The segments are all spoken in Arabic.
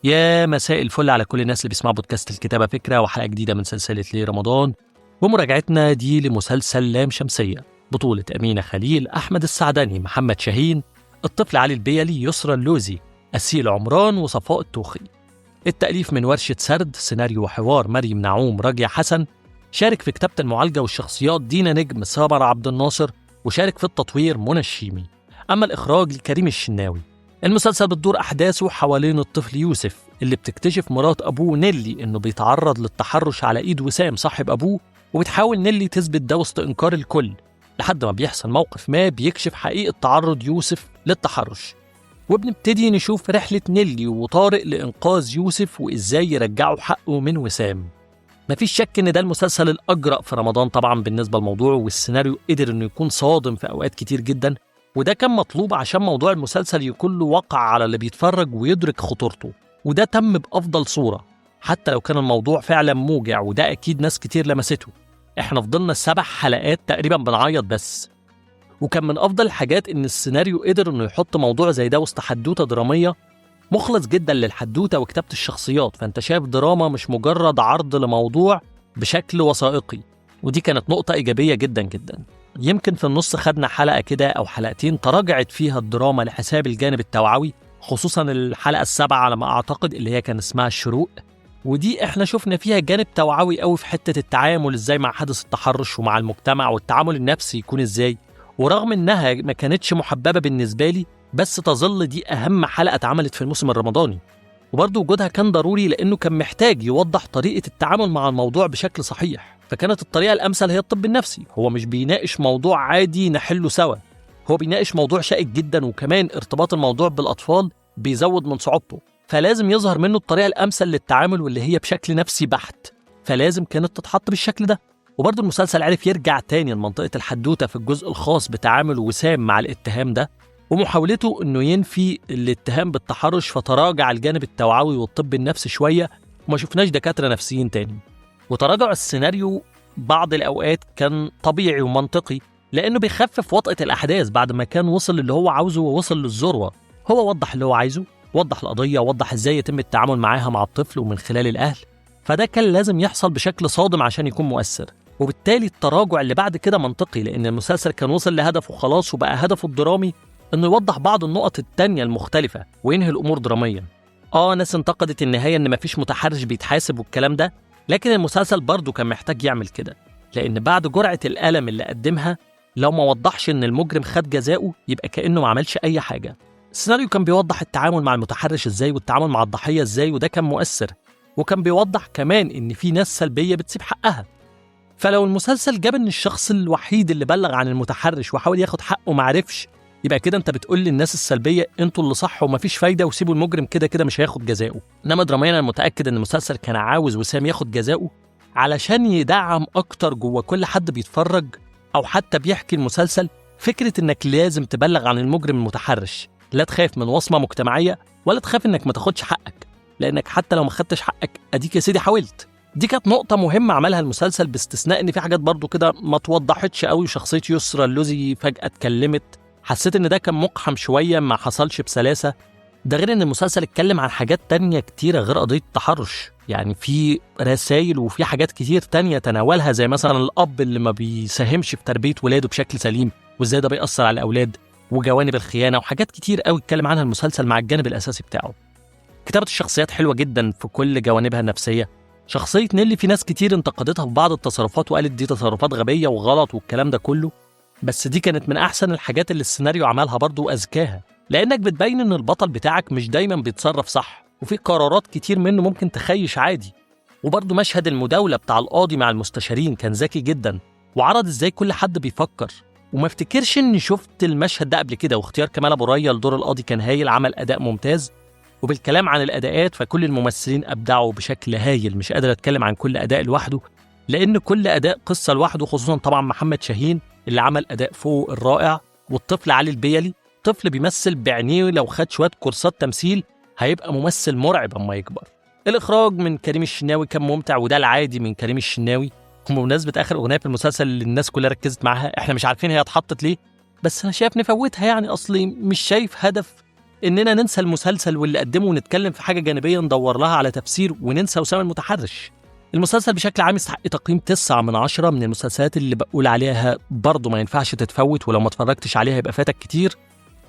يا مساء الفل على كل الناس اللي بيسمعوا بودكاست الكتابة فكرة، وحلقة جديدة من سلسلة ليه رمضان، ومراجعتنا دي لمسلسل لام شمسية بطولة أمينة خليل، أحمد السعدني، محمد شاهين، الطفل علي البيلي، يسرى اللوزي، أسيل عمران، وصفاء التوخي. التأليف من ورشة سرد، سيناريو وحوار مريم نعوم، راجية حسن. شارك في كتابة المعالجة والشخصيات دينا نجم، سامر عبد الناصر، وشارك في التطوير منى الشيمي. أما الإخراج لكريم الشناوي. المسلسل بتدور أحداثه حوالين الطفل يوسف اللي بتكتشف مرات أبوه نيلي إنه بيتعرض للتحرش على إيد وسام صاحب أبوه، وبتحاول نيلي تثبت ده وسط إنكار الكل، لحد ما بيحصل موقف ما بيكشف حقيقة تعرض يوسف للتحرش. وبنبتدي نشوف رحلة نيلي وطارق لإنقاذ يوسف وإزاي يرجعوا حقه من وسام. مفيش شك إن ده المسلسل الأجرأ في رمضان طبعا بالنسبة لموضوعه، والسيناريو قدر إنه يكون صادم في أوقات كتير جدا، وده كان مطلوب عشان موضوع المسلسل يكون له وقع على اللي بيتفرج ويدرك خطورته، وده تم بأفضل صورة حتى لو كان الموضوع فعلا موجع، وده أكيد ناس كتير لمسته. إحنا فضلنا 7 حلقات تقريبا بنعيط بس. وكان من أفضل الحاجات إن السيناريو قدر إنه يحط موضوع زي ده وسط حدوتة درامية مخلص جدا للحدوتة وكتابة الشخصيات، فأنت شايف دراما مش مجرد عرض لموضوع بشكل وثائقي، ودي كانت نقطة إيجابية جدا جدا. يمكن في النص خدنا حلقة كده أو حلقتين تراجعت فيها الدراما لحساب الجانب التوعوي، خصوصا الحلقة 7 على ما أعتقد اللي هي كان اسمها الشروق، ودي احنا شفنا فيها جانب توعوي قوي في حتة التعامل ازاي مع حدث التحرش ومع المجتمع، والتعامل النفسي يكون ازاي. ورغم انها ما كانتش محببة بالنسبة لي، بس تظل دي أهم حلقة اتعملت في الموسم الرمضاني، وبرضه وجودها كان ضروري لأنه كان محتاج يوضح طريقة التعامل مع الموضوع بشكل صحيح. فكانت الطريقة الأمثل هي الطب النفسي، هو مش بيناقش موضوع عادي نحله سوا، هو بيناقش موضوع شائك جدا، وكمان ارتباط الموضوع بالأطفال بيزود من صعوبته، فلازم يظهر منه الطريقة الأمثل للتعامل واللي هي بشكل نفسي بحت، فلازم كانت تتحط بالشكل ده. وبرضه المسلسل عرف يرجع تاني لمنطقة الحدوتة في الجزء الخاص بتعامل وسام مع الاتهام ده، ومحاولته انه ينفي الاتهام بالتحرش، فتراجع الجانب التوعوي والطب النفسي شويه، وما شفناش دكاتره نفسيين تاني. وتراجع السيناريو بعض الاوقات كان طبيعي ومنطقي، لانه بيخفف وطأة الاحداث بعد ما كان وصل اللي هو عاوزه ووصل للذروه. هو وضح اللي هو عايزه، وضح القضيه، وضح ازاي يتم التعامل معاها مع الطفل ومن خلال الاهل، فده كان لازم يحصل بشكل صادم عشان يكون مؤثر. وبالتالي التراجع اللي بعد كده منطقي، لان المسلسل كان وصل لهدفه خلاص، وبقى هدفه الدرامي انه يوضح بعض النقط التانية المختلفة وينهي الامور دراميا. ناس انتقدت النهاية ان مفيش متحرش بيتحاسب والكلام ده، لكن المسلسل برضه كان محتاج يعمل كده، لان بعد جرعة الألم اللي قدمها لو ما وضحش ان المجرم خد جزاؤه يبقى كأنه ما عملش اي حاجة. السيناريو كان بيوضح التعامل مع المتحرش ازاي والتعامل مع الضحية ازاي، وده كان مؤثر، وكان بيوضح كمان ان في ناس سلبية بتسيب حقها. فلو المسلسل جاب ان الشخص الوحيد اللي بلغ عن المتحرش وحاول ياخد حقه معرفش، يبقى كده انت بتقول للناس السلبيه انتوا اللي صح ومفيش فايده وسيبوا المجرم كده كده مش هياخد جزاؤه. انما دراميا انا متاكد ان المسلسل كان عاوز وسام ياخد جزاؤه علشان يدعم اكتر جوه كل حد بيتفرج او حتى بيحكي المسلسل فكره انك لازم تبلغ عن المجرم المتحرش، لا تخاف من وصمه مجتمعيه ولا تخاف انك ما تاخدش حقك، لانك حتى لو ما خدتش حقك اديك يا سيدي حاولت. دي كانت نقطة مهمة عملها المسلسل، باستثناء ان في حاجات برضو كده ما توضحتش قوي. شخصية يسرى اللوزي فجأة اتكلمت، حسيت ان ده كان مقحم شوية، ما حصلش بسلاسة. ده غير ان المسلسل اتكلم عن حاجات تانية كتيرة غير قضية التحرش، يعني في رسائل وفي حاجات كتير تانية تناولها، زي مثلا الأب اللي ما بيساهمش في تربية ولاده بشكل سليم وازاي ده بيأثر على الأولاد، وجوانب الخيانة، وحاجات كتير قوي اتكلم عنها المسلسل مع الجانب الأساسي بتاعه. كتابة الشخصيات حلوة جدا في كل جوانبها النفسية. شخصية نيلي في ناس كتير انتقدتها في بعض التصرفات وقالت دي تصرفات غبية وغلط والكلام ده كله، بس دي كانت من أحسن الحاجات اللي السيناريو عملها برضو وأذكاها، لأنك بتبين إن البطل بتاعك مش دايما بيتصرف صح، وفي قرارات كتير منه ممكن تخيش عادي. وبرضو مشهد المداولة بتاع القاضي مع المستشارين كان ذكي جدا، وعرض إزاي كل حد بيفكر، وما افتكرش إني شفت المشهد ده قبل كده. واختيار كمال أبو ريا لدور القاضي كان هايل، عمل أداء ممتاز. وبالكلام عن الأداءات فكل الممثلين أبدعوا بشكل هايل، مش قادر أتكلم عن كل أداء لوحده لأن كل أداء قصة لوحده، خصوصا طبعا محمد شاهين اللي عمل أداء فوق الرائع، والطفل علي البيلي طفل بيمثل بعينيه، لو خد شوية كورسات تمثيل هيبقى ممثل مرعب أما يكبر. الإخراج من كريم الشناوي كان ممتع، وده العادي من كريم الشناوي. وبمناسبة آخر أغنية في المسلسل اللي الناس كلها ركزت معاها، إحنا مش عارفين هي اتحطت ليه، بس أنا شايف نفوتها، يعني أصلي مش شايف هدف إننا ننسى المسلسل واللي قدمه ونتكلم في حاجة جانبية ندور لها على تفسير وننسى وسام المتحرش. المسلسل بشكل عام يستحق تقييم 9 من 10 من المسلسلات اللي بقول عليها برضه ما ينفعش تتفوت، ولو ما اتفرجتش عليها يبقى فاتك كتير،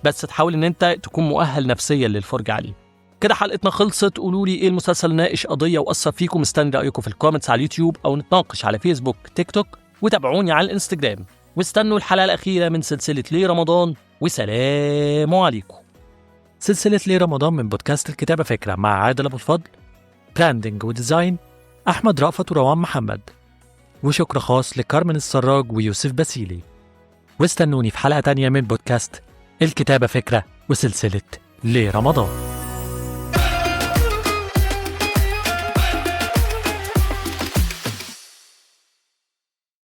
بس تحاول إن أنت تكون مؤهل نفسيا للفرجة عليه. كده حلقتنا خلصت. قولوا لي إيه المسلسل ناقش قضية وأثر فيكم، مستني رأيكم في الكومنتس على اليوتيوب أو نتناقش على فيسبوك تيك توك، وتابعوني على الانستجرام، واستنوا الحلقة الأخيرة من سلسلة ليه رمضان، وسلام عليكم. سلسلة ليه رمضان من بودكاست الكتابة فكرة مع عادل أبو الفضل، براندنج وديزاين أحمد رأفت وروان محمد، وشكر خاص لكارمن السراج ويوسف باسيلي. واستنوني في حلقة تانية من بودكاست الكتابة فكرة وسلسلة ليه رمضان.